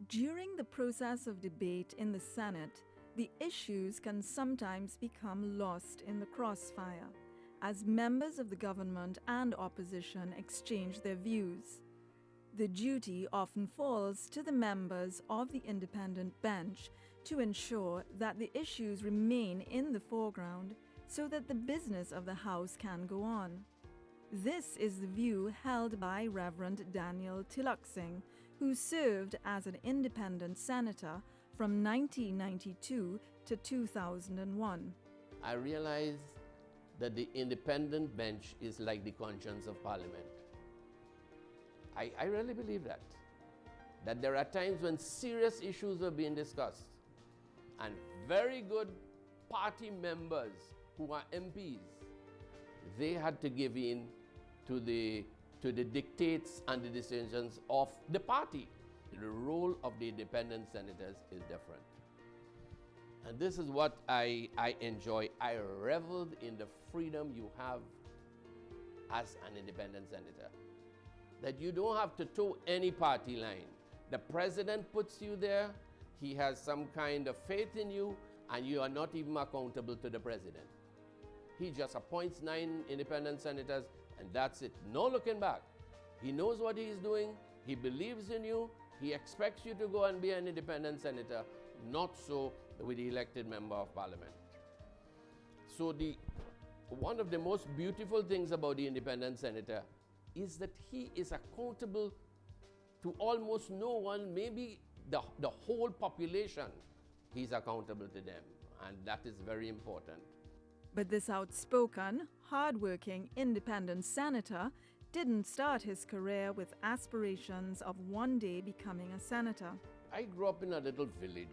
During the process of debate in the Senate, the issues can sometimes become lost in the crossfire as members of the government and opposition exchange their views. The duty often falls to the members of the independent bench to ensure that the issues remain in the foreground so that the business of the House can go on. This is the view held by Reverend Daniel Teelucksingh, who served as an independent senator from 1992 to 2001. I realize that the independent bench is like the conscience of Parliament. I really believe that there are times when serious issues are being discussed and very good party members who are MPs, they had to give in to the dictates and the decisions of the party. The role of the independent senators is different. And this is what I enjoy. I reveled in the freedom you have as an independent senator. That you don't have to toe any party line. The president puts you there, he has some kind of faith in you, and you are not even accountable to the president. He just appoints 9 independent senators, and that's it. No looking back. He knows what he is doing, he believes in you, he expects you to go and be an independent senator, not so with the elected member of parliament. So one of the most beautiful things about the independent senator is that he is accountable to almost no one, maybe the whole population. He's accountable to them, and that is very important. But this outspoken, hard-working independent senator didn't start his career with aspirations of one day becoming a senator. I grew up in a little village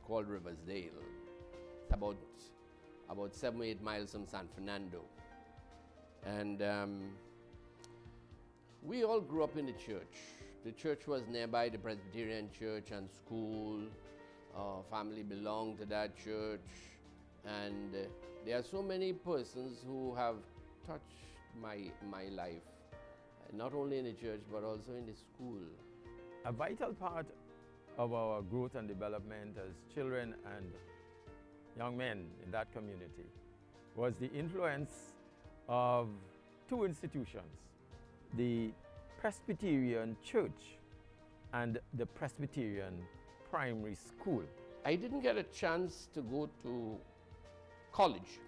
called Riversdale. It's about 7 or 8 miles from San Fernando. And we all grew up in the church. The church was nearby, the Presbyterian church and school. Our family belonged to that church. And there are so many persons who have touched my life, not only in the church, but also in the school. A vital part of our growth and development as children and young men in that community was the influence of 2 institutions, the Presbyterian Church and the Presbyterian Primary School. I didn't get a chance to go to college,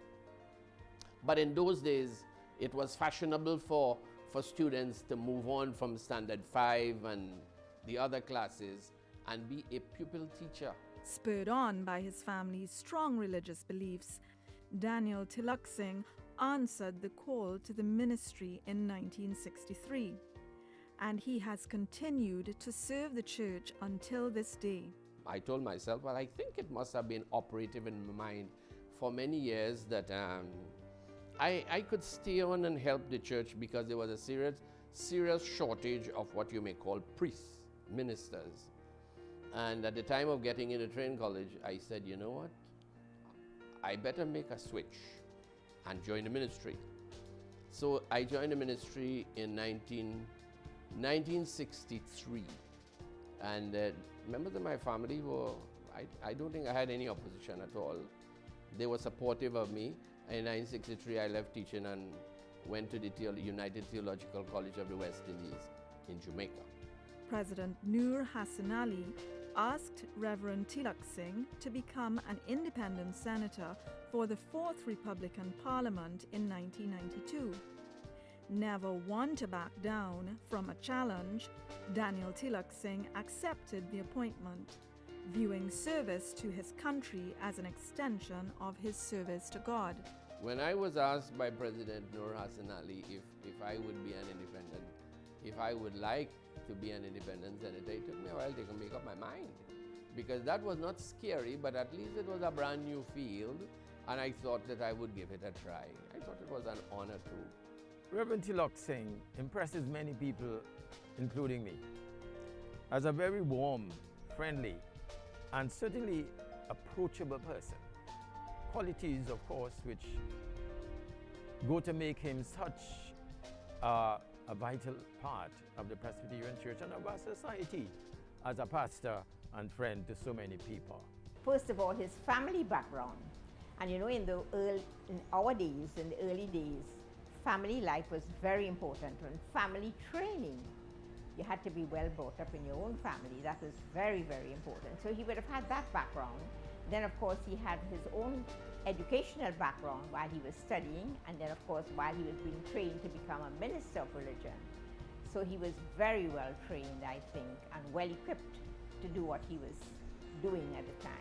but in those days it was fashionable for students to move on from Standard 5 and the other classes and be a pupil teacher. Spurred on by his family's strong religious beliefs, Daniel Teelucksingh answered the call to the ministry in 1963, and he has continued to serve the church until this day. I told myself, well, I think it must have been operative in my mind for many years that I could stay on and help the church because there was a serious shortage of what you may call priests, ministers. And at the time of getting into training college, I said, you know what? I better make a switch and join the ministry. So I joined the ministry in 1963. And members of my family were, I don't think I had any opposition at all. They were supportive of me. In 1963, I left teaching and went to the United Theological College of the West Indies in Jamaica. President Nur Hassan Ali asked Reverend Teelucksingh to become an independent senator for the 4th Republican Parliament in 1992. Never one to back down from a challenge, Daniel Teelucksingh accepted the appointment, viewing service to his country as an extension of his service to God. When I was asked by President Nur Hassan Ali if I would be an independent, if I would like to be an independent senator, it took me a while to make up my mind. Because that was not scary, but at least it was a brand new field, and I thought that I would give it a try. I thought it was an honor too. Reverend Teelucksingh impresses many people, including me, as a very warm, friendly, and certainly approachable person. Qualities, of course, which go to make him such a vital part of the Presbyterian Church and of our society as a pastor and friend to so many people. First of all, his family background. And you know, in our days, in the early days, family life was very important, and family training. You had to be well brought up in your own family. That was very, very important. So he would have had that background. Then, of course, he had his own educational background while he was studying, and then, of course, while he was being trained to become a minister of religion. So he was very well trained, I think, and well equipped to do what he was doing at the time.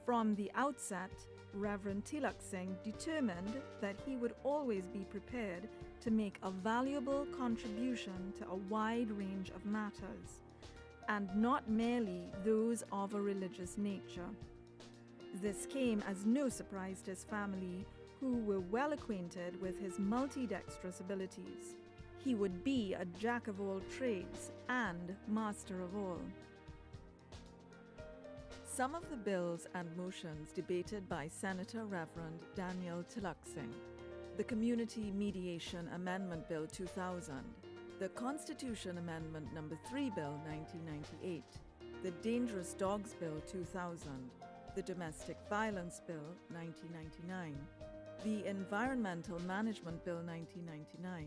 From the outset, Reverend Teelucksingh determined that he would always be prepared to make a valuable contribution to a wide range of matters, and not merely those of a religious nature. This came as no surprise to his family, who were well acquainted with his multidextrous abilities. He would be a jack of all trades and master of all. Some of the bills and motions debated by Senator Reverend Daniel Teelucksingh: the Community Mediation Amendment Bill 2000, the Constitution Amendment No. 3 Bill 1998, the Dangerous Dogs Bill 2000, the Domestic Violence Bill 1999, the Environmental Management Bill 1999,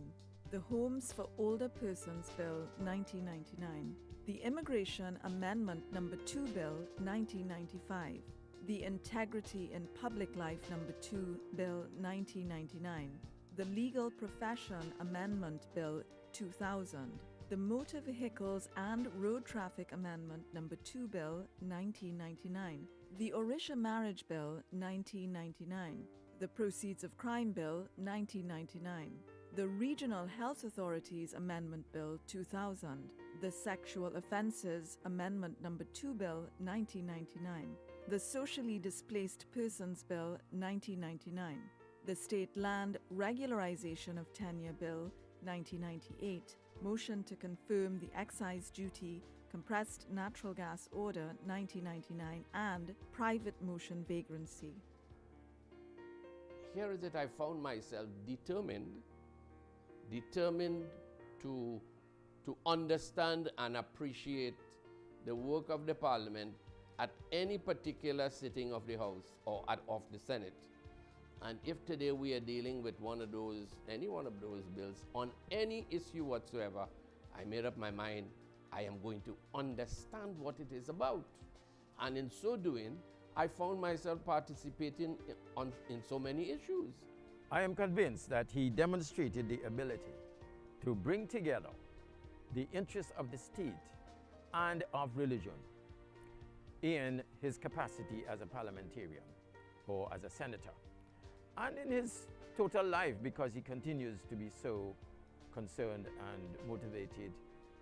the Homes for Older Persons Bill 1999, the Immigration Amendment No. 2 Bill 1995, the Integrity in Public Life No. 2 Bill 1999, the Legal Profession Amendment Bill 2000, the Motor Vehicles and Road Traffic Amendment No. 2 Bill 1999, the Orisha Marriage Bill 1999, the Proceeds of Crime Bill 1999, the Regional Health Authorities Amendment Bill 2000, the Sexual Offences Amendment No. 2 Bill 1999, the Socially Displaced Persons Bill 1999, the State Land Regularization of Tenure Bill 1998, Motion to Confirm the Excise Duty Compressed Natural Gas Order 1999, and Private Motion Vagrancy. Here is it, I found myself determined to understand and appreciate the work of the Parliament at any particular sitting of the House or of the Senate. And if today we are dealing with any one of those bills on any issue whatsoever, I made up my mind I am going to understand what it is about. And in so doing, I found myself participating in so many issues. I am convinced that he demonstrated the ability to bring together the interests of the state and of religion in his capacity as a parliamentarian or as a senator, and in his total life, because he continues to be so concerned and motivated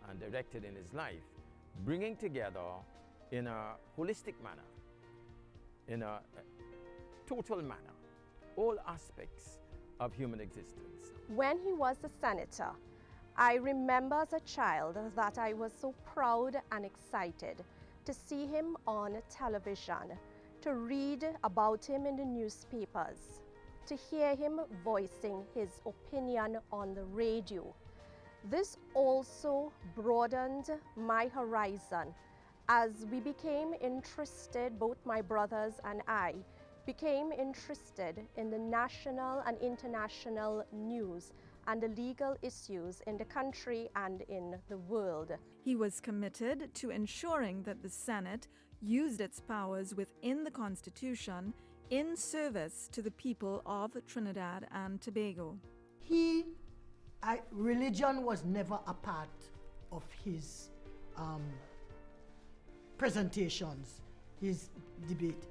and directed in his life, bringing together in a holistic manner, in a total manner, all aspects of human existence. When he was a senator, I remember as a child that I was so proud and excited to see him on television, to read about him in the newspapers, to hear him voicing his opinion on the radio. This also broadened my horizon as we became interested, both my brothers and I, became interested in the national and international news and the legal issues in the country and in the world. He was committed to ensuring that the Senate used its powers within the Constitution in service to the people of Trinidad and Tobago. Religion was never a part of his presentations, his debate.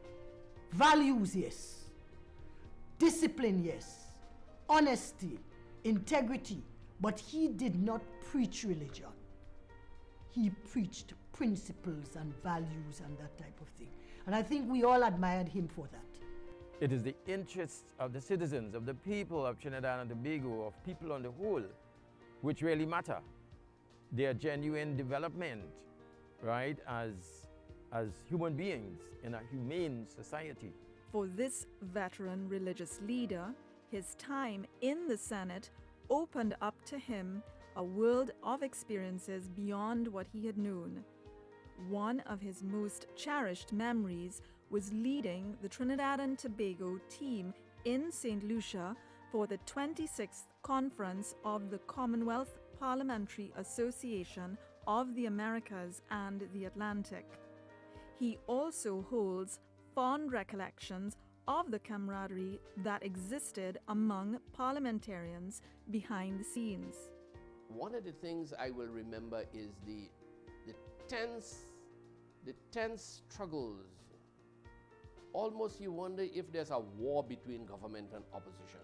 Values, yes. Discipline, yes. Honesty, integrity. But he did not preach religion. He preached principles and values and that type of thing. And I think we all admired him for that. It is the interests of the citizens, of the people of Trinidad and Tobago, of people on the whole, which really matter. Their genuine development, right, as human beings in a humane society. For this veteran religious leader, his time in the Senate opened up to him a world of experiences beyond what he had known. One of his most cherished memories was leading the Trinidad and Tobago team in St. Lucia for the 26th conference of the Commonwealth Parliamentary Association of the Americas and the Atlantic. He also holds fond recollections of the camaraderie that existed among parliamentarians behind the scenes. One of the things I will remember is the tense struggles. Almost you wonder if there's a war between government and opposition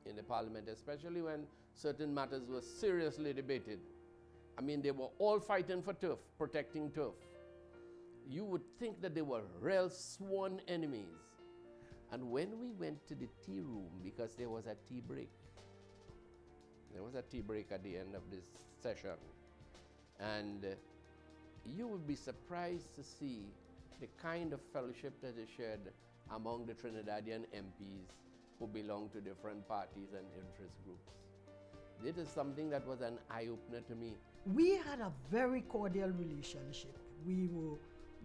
in the parliament, especially when certain matters were seriously debated. I mean, they were all fighting for turf, protecting turf. You would think that they were real sworn enemies. And when we went to the tea room, because there was a tea break, at the end of this session, and you would be surprised to see the kind of fellowship that is shared among the Trinidadian MPs who belong to different parties and interest groups. This is something that was an eye-opener to me. We had a very cordial relationship. We were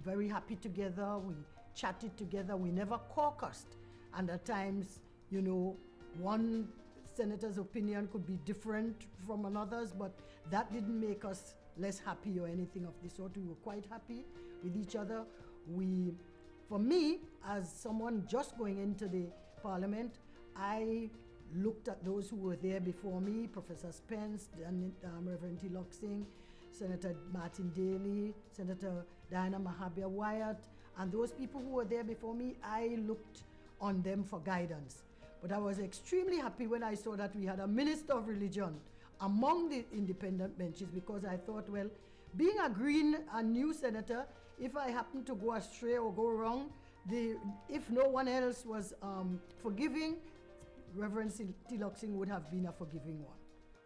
very happy together. We chatted together. We never caucused. And at times, you know, one senator's opinion could be different from another's, but that didn't make us less happy or anything of the sort. We were quite happy with each other. For me, as someone just going into the parliament, I looked at those who were there before me, Professor Spence, Reverend Teelucksingh, Senator Martin Daly, Senator Diana Mahabir Wyatt, and those people who were there before me, I looked on them for guidance. But I was extremely happy when I saw that we had a minister of religion among the independent benches, because I thought, well, being a green and new senator, if I happen to go astray or go wrong, if no one else was forgiving, Reverend Teelucksingh would have been a forgiving one.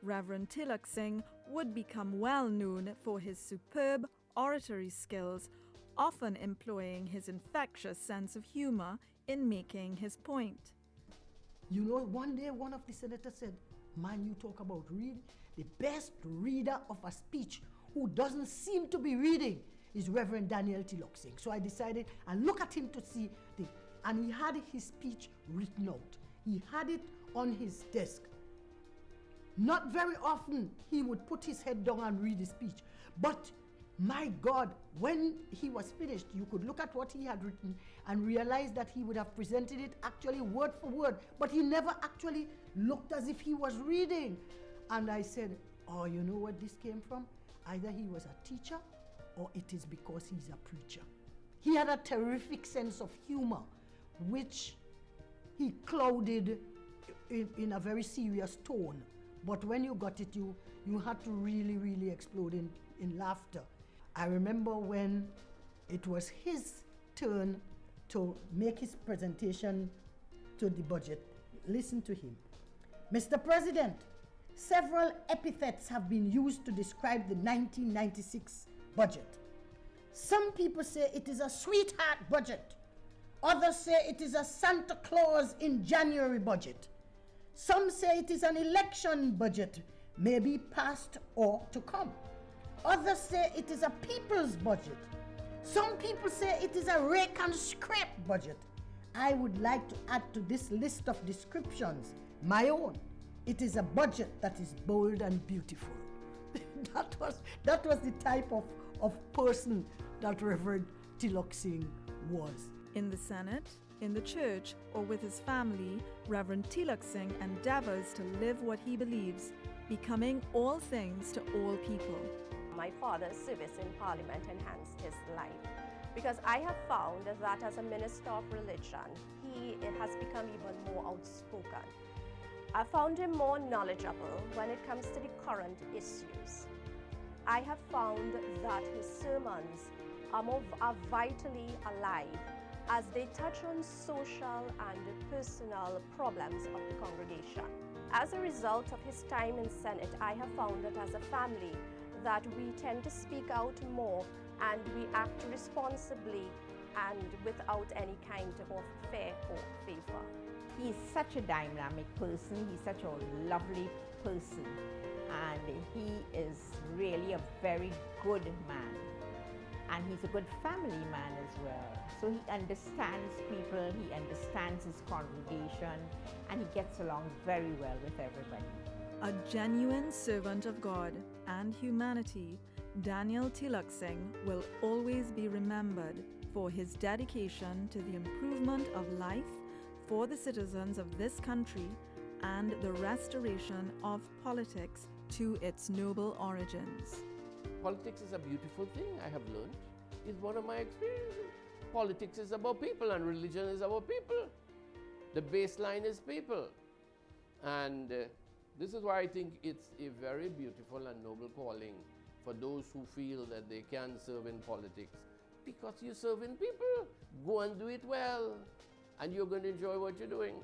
Reverend Teelucksingh would become well known for his superb oratory skills, often employing his infectious sense of humor in making his point. You know, one day one of the senators said, "Man, you talk about read. The best reader of a speech who doesn't seem to be reading is Reverend Daniel Teelucksingh." So I decided I'll look at him to see and he had his speech written out. He had it on his desk. Not very often he would put his head down and read his speech, but my God, when he was finished, you could look at what he had written and realize that he would have presented it actually word for word, but he never actually looked as if he was reading. And I said, oh, you know what this came from? Either he was a teacher or it is because he's a preacher. He had a terrific sense of humor, which he clouded in a very serious tone. But when you got it, you had to really, really explode in laughter. I remember when it was his turn to make his presentation to the budget. Listen to him. Mr. President, several epithets have been used to describe the 1996 budget. Some people say it is a sweetheart budget. Others say it is a Santa Claus in January budget. Some say it is an election budget, maybe past or to come. Others say it is a people's budget. Some people say it is a rake and scrape budget. I would like to add to this list of descriptions my own. It is a budget that is bold and beautiful. that was the type of person that Reverend Teelucksingh was. In the Senate, in the church, or with his family, Reverend Teelucksingh endeavors to live what he believes, becoming all things to all people. My father's service in Parliament enhanced his life, because I have found that as a minister of religion, he has become even more outspoken. I found him more knowledgeable when it comes to the current issues. I have found that his sermons are vitally alive as they touch on social and personal problems of the congregation. As a result of his time in Senate, I have found that as a family that we tend to speak out more and we act responsibly and without any kind of fear or favor. He's such a dynamic person, he's such a lovely person, and he is really a very good man. And he's a good family man as well. So he understands people, he understands his congregation, and he gets along very well with everybody. A genuine servant of God and humanity, Daniel Teelucksingh will always be remembered for his dedication to the improvement of life for the citizens of this country and the restoration of politics to its noble origins. Politics is a beautiful thing, I have learned. It's one of my experiences. Politics is about people and religion is about people. The baseline is people. And this is why I think it's a very beautiful and noble calling for those who feel that they can serve in politics. Because you serve in people. Go and do it well. And you're going to enjoy what you're doing.